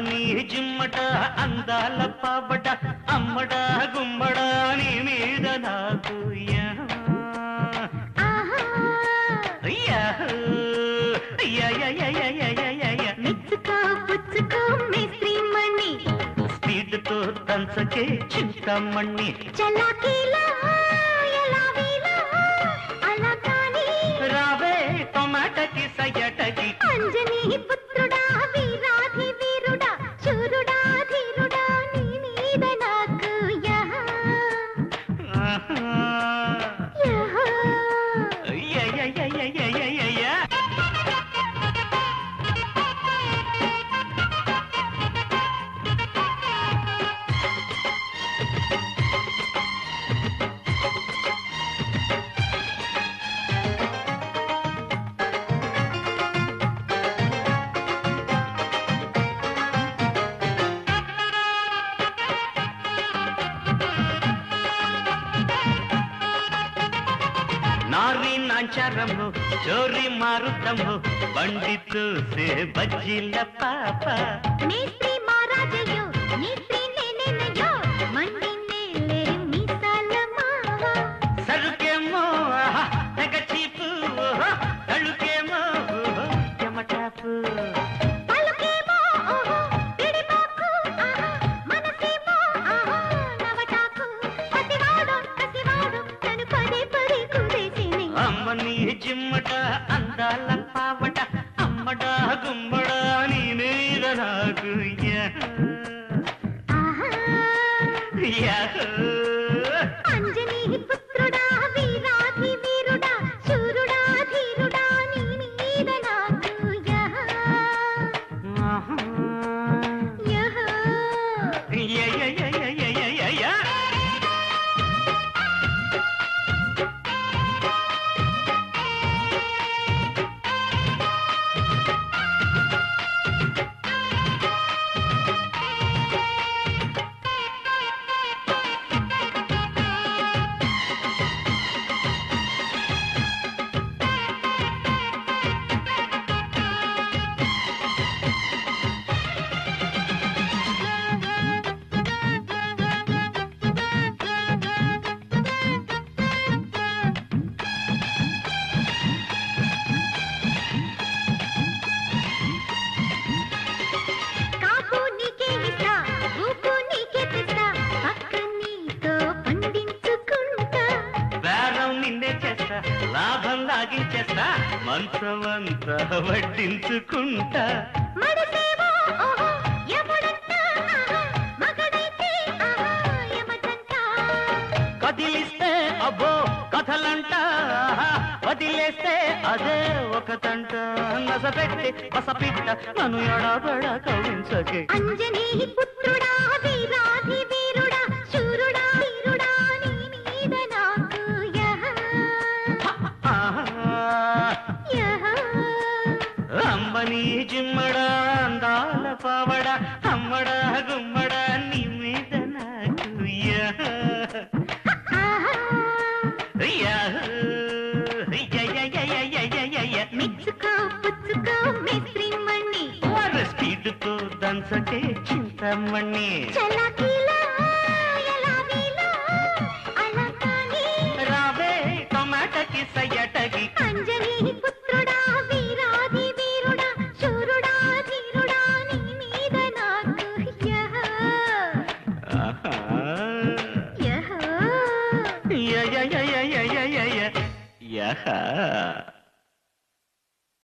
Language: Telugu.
అమ్మని జిమ్మట అందాల పాబట అమ్మడ గుమ్మడ నీ మీద నాకు స్పీడ్ తో దంచకే చింతమణి రావే టొమాటకి సయటకి అంజనీ పుత్రుడా వీరాధి వీరుడా శూరుడా ధీరుడా నీ మీద నాకు नारी नांचारम्मु चोरी मारुतम्मु पंडितु से बज्जिल पाप नेत्री महाराजयो नेत्री नेनेनयो मंडिनेले मिसाल मावा सरुकेमो तगचीपु तळुकेमो यमटापु पलुकेमो पिडिपाku मनसेमो नवटाku पतिवाडो तनु पदे पदे कुदेसिनी అమ్మని జిమ్మట అందాల పావట అమ్మడ గుమ్మడ నీ మీద నాకు అంజనీ పుత్రుడా వీరాధి వీరుడా శూరుడా ధీరుడా నీ మీద నాకు లాభం లాగించేస్తా మంచమంతా వడ్డించుకుంటా కదిలిస్తే అబ్బో కథలంట వదిలేస్తే అదే ఒక తంట నసపెట్టి బసపిట్ట నన్ను ఎడబడ కవించకే అంజనీ పుత్రుడా వీరాధి వీరుడా శూరుడా ధీరుడా నీ మీద నాకు అమ్మని జిమ్మడ అందాల పావడ అమ్మడ గుమ్మడ నీ మీద నాకు మెచ్చుకో పుచ్చుకో మేస్త్రి మణి స్పీడ్ తో దంచకే చింతమణి రావే టొమాటకి సయటకి అంజనీ పుత్రుడా వీరాధి వీరుడా శూరుడా ధీరుడా నీ మీద నాకు యహ